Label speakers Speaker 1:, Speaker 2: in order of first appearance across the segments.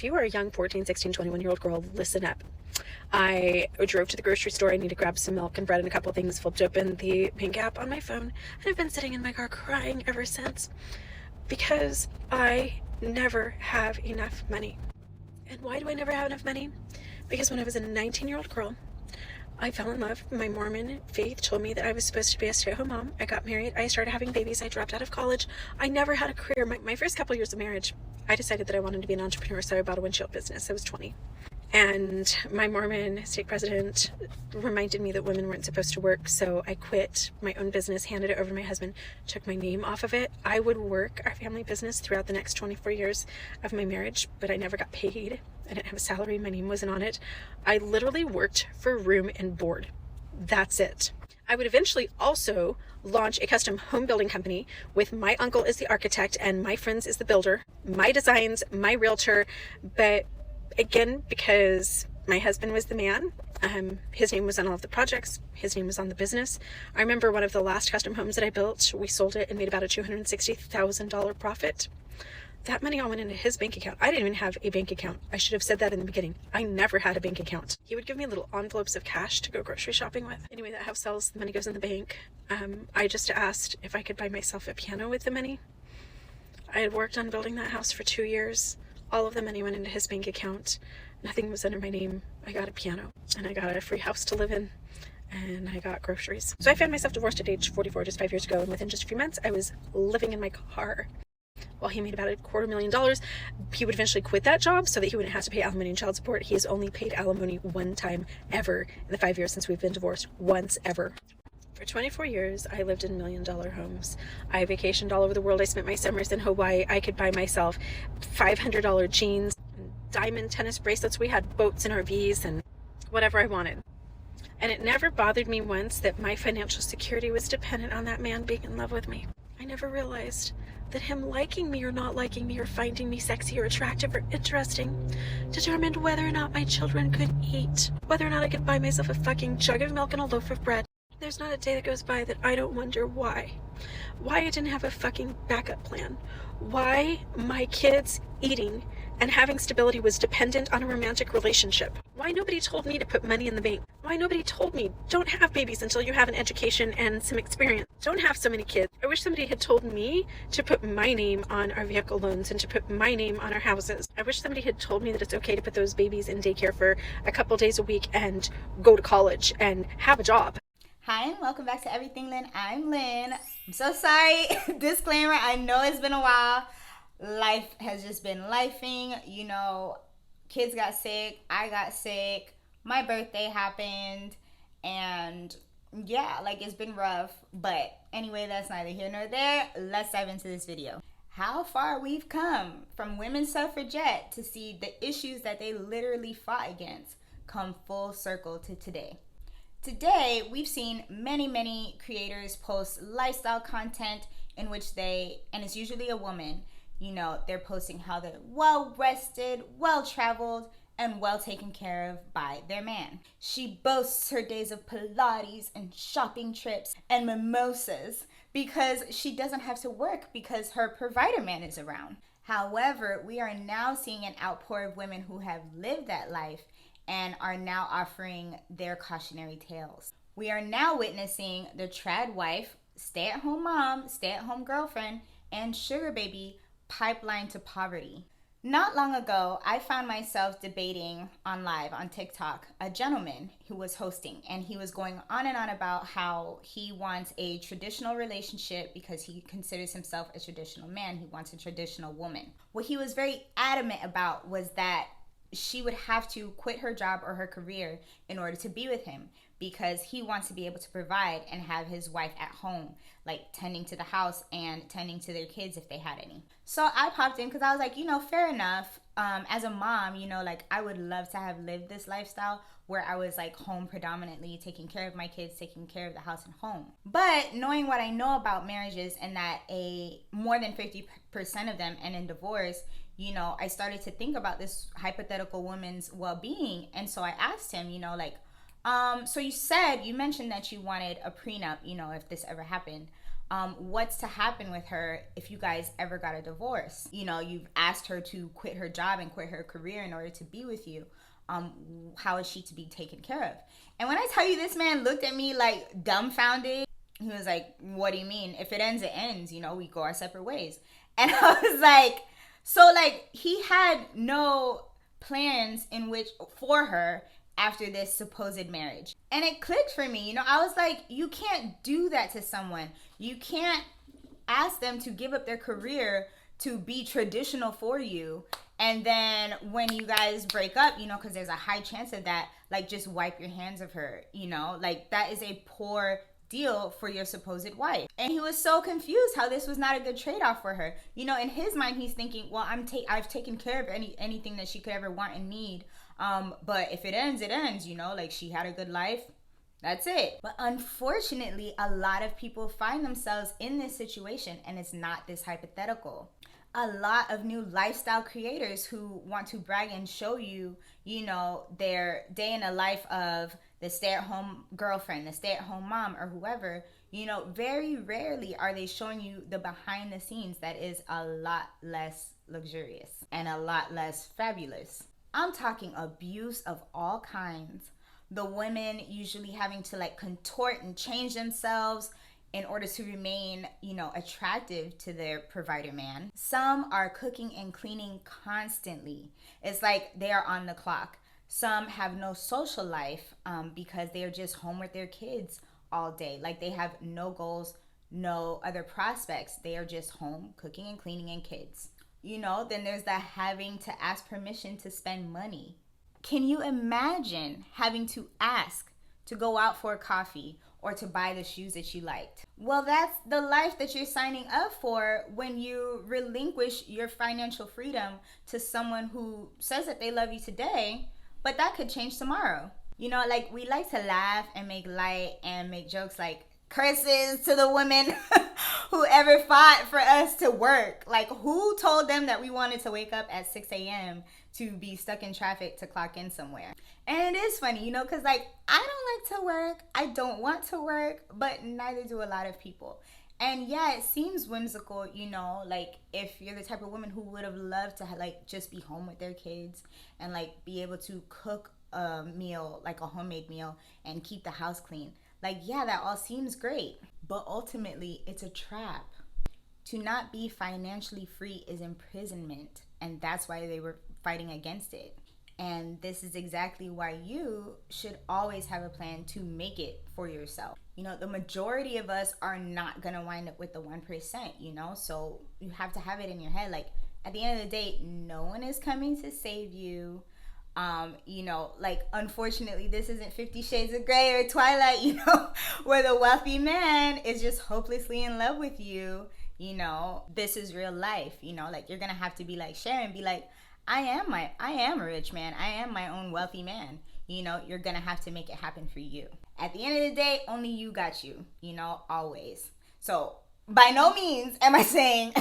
Speaker 1: If you are a young 14, 16, 21-year-old girl, listen up. I drove to the grocery store. I need to grab some milk and bread and a couple things, flipped open the pink app on my phone, and I've been sitting in my car crying ever since because I never have enough money. And why do I never have enough money? Because when I was a 19-year-old girl, I fell in love. My Mormon faith told me that I was supposed to be a stay-at-home mom. I got married. I started having babies. I dropped out of college. I never had a career. My first couple years of marriage, I decided that I wanted to be an entrepreneur, so I bought a windshield business. I was 20. And my Mormon stake president reminded me that women weren't supposed to work, so I quit my own business, handed it over to my husband, took my name off of it. I would work our family business throughout the next 24 years of my marriage, but I never got paid. I didn't have a salary. My name wasn't on it. I literally worked for room and board. That's it. I would eventually also launch a custom home building company with my uncle as the architect and my friends as the builder, my designs, my realtor, but again, because my husband was the man, his name was on all of the projects, his name was on the business. I remember one of the last custom homes that I built, we sold it and made about a $260,000 profit. That money all went into his bank account. I didn't even have a bank account. I should have said that in the beginning. I never had a bank account. He would give me little envelopes of cash to go grocery shopping with. Anyway, that house sells, the money goes in the bank. I just asked if I could buy myself a piano with the money. I had worked on building that house for 2 years. All of the money went into his bank account. Nothing was under my name. I got a piano and I got a free house to live in and I got groceries. So I found myself divorced at age 44 just 5 years ago, and within just a few months I was living in my car. While he made about $250,000, he would eventually quit that job so that he wouldn't have to pay alimony and child support. He has only paid alimony one time ever in the 5 years since we've been divorced. Once ever. For 24 years, I lived in $1 million homes. I vacationed all over the world. I spent my summers in Hawaii. I could buy myself $500 jeans, diamond tennis bracelets. We had boats and RVs and whatever I wanted. And it never bothered me once that my financial security was dependent on that man being in love with me. I never realized that him liking me or not liking me or finding me sexy or attractive or interesting determined whether or not my children could eat, whether or not I could buy myself a fucking jug of milk and a loaf of bread. There's not a day that goes by that I don't wonder why. Why I didn't have a fucking backup plan. Why my kids eating and having stability was dependent on a romantic relationship. Why nobody told me to put money in the bank. Why nobody told me, don't have babies until you have an education and some experience. Don't have so many kids. I wish somebody had told me to put my name on our vehicle loans and to put my name on our houses. I wish somebody had told me that it's okay to put those babies in daycare for a couple days a week and go to college and have a job.
Speaker 2: Hi and welcome back to Everything Lynn. I'm Lynn. I'm so sorry. Disclaimer, I know it's been a while. Life has just been lifing. You know, kids got sick. I got sick. My birthday happened. And yeah, like it's been rough. But anyway, that's neither here nor there. Let's dive into this video. How far we've come from women suffragette to see the issues that they literally fought against come full circle to today. Today, we've seen many creators post lifestyle content in which and it's usually a woman, you know, they're posting how they're well rested, well traveled, and well taken care of by their man. She boasts her days of Pilates and shopping trips and mimosas because she doesn't have to work because her provider man is around. However, we are now seeing an outpour of women who have lived that life and are now offering their cautionary tales. We are now witnessing the trad wife, stay-at-home mom, stay-at-home girlfriend, and sugar baby pipeline to poverty. Not long ago, I found myself debating on live on TikTok a gentleman who was hosting, and he was going on and on about how he wants a traditional relationship because he considers himself a traditional man. He wants a traditional woman. What he was very adamant about was that she would have to quit her job or her career in order to be with him because he wants to be able to provide and have his wife at home, like tending to the house and tending to their kids if they had any. So I popped in because I was like, you know, fair enough. As a mom, you know, like I would love to have lived this lifestyle where I was like home predominantly, taking care of my kids, taking care of the house and home. But knowing what I know about marriages and that more than 50% of them end in divorce, you know, I started to think about this hypothetical woman's well-being. And so I asked him, you know, like, so you mentioned that you wanted a prenup, you know, if this ever happened. what's to happen with her if you guys ever got a divorce? You know, you've asked her to quit her job and quit her career in order to be with you. How is she to be taken care of? And when I tell you, this man looked at me like dumbfounded. He was like, what do you mean? If it ends, it ends. You know, we go our separate ways. And I was like, so like he had no plans in which for her after this supposed marriage. And it clicked for me. You know, I was like, you can't do that to someone. You can't ask them to give up their career to be traditional for you. And then when you guys break up, you know, because there's a high chance of that, like just wipe your hands of her, you know, like that is a poor deal for your supposed wife. And he was so confused how this was not a good trade-off for her. You know, in his mind, he's thinking, well, I've taken care of anything that she could ever want and need. But if it ends, it ends, you know, like she had a good life. That's it. But unfortunately, a lot of people find themselves in this situation, and it's not this hypothetical. A lot of new lifestyle creators who want to brag and show you, you know, their day in the life of the stay-at-home girlfriend, the stay-at-home mom, or whoever, you know, very rarely are they showing you the behind the scenes that is a lot less luxurious and a lot less fabulous. I'm talking abuse of all kinds. The women usually having to like contort and change themselves in order to remain, you know, attractive to their provider man. Some are cooking and cleaning constantly. It's like they are on the clock. Some have no social life because they are just home with their kids all day. Like they have no goals, no other prospects. They are just home cooking and cleaning and kids. You know, then there's that having to ask permission to spend money. Can you imagine having to ask to go out for a coffee or to buy the shoes that you liked? Well, that's the life that you're signing up for when you relinquish your financial freedom to someone who says that they love you today, but that could change tomorrow. You know, like we like to laugh and make light and make jokes like curses to the women who ever fought for us to work. Like who told them that we wanted to wake up at 6 a.m. to be stuck in traffic to clock in somewhere? And it is funny, you know, because like I don't like to work. I don't want to work, but neither do a lot of people. And yeah, it seems whimsical, you know, like if you're the type of woman who would have loved to like just be home with their kids and like be able to cook a meal, like a homemade meal, and keep the house clean. Like, yeah, that all seems great, but ultimately it's a trap. To not be financially free is imprisonment, and that's why they were fighting against it. And this is exactly why you should always have a plan to make it for yourself. You know, the majority of us are not gonna wind up with the 1%, you know, so you have to have it in your head. Like, at the end of the day, no one is coming to save you. You know, like unfortunately this isn't 50 Shades of Grey or Twilight, you know, where the wealthy man is just hopelessly in love with you. You know, this is real life, you know, like you're gonna have to be like Sharon, be like, I am a rich man, I am my own wealthy man. You know, you're gonna have to make it happen for you. At the end of the day, only you got you, you know, always. So by no means am I saying,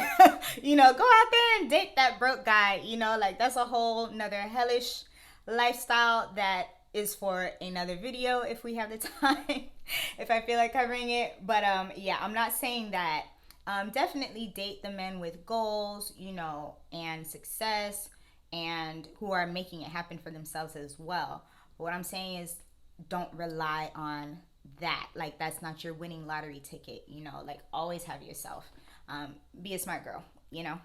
Speaker 2: you know, go out there and date that broke guy, you know, like that's a whole nother hellish lifestyle that is for another video if we have the time, if I feel like covering it. But yeah, I'm not saying that. Definitely date the men with goals, you know, and success, and who are making it happen for themselves as well. But what I'm saying is don't rely on that. Like that's not your winning lottery ticket, you know, like always have yourself. Be a smart girl, you know.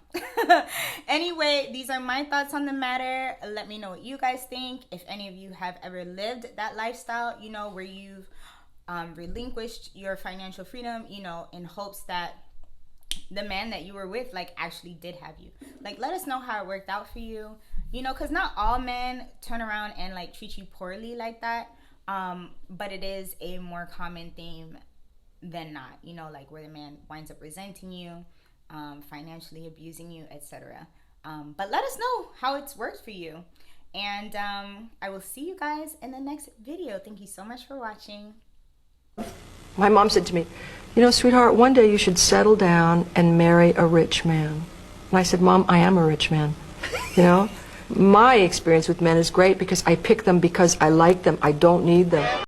Speaker 2: Anyway, these are my thoughts on the matter. Let me know what you guys think. If any of you have ever lived that lifestyle, you know, where you've relinquished your financial freedom, you know, in hopes that the man that you were with like actually did have you. Like let us know how it worked out for you, you know, because not all men turn around and like treat you poorly like that, but it is a more common theme than not, you know, like where the man winds up resenting you, financially abusing you, etc. But let us know how it's worked for you, and I will see you guys in the next video. Thank you so much for watching.
Speaker 3: My mom said to me, you know, sweetheart, one day you should settle down and marry a rich man. And I said, Mom, I am a rich man. You know, my experience with men is great because I pick them because I like them. I don't need them.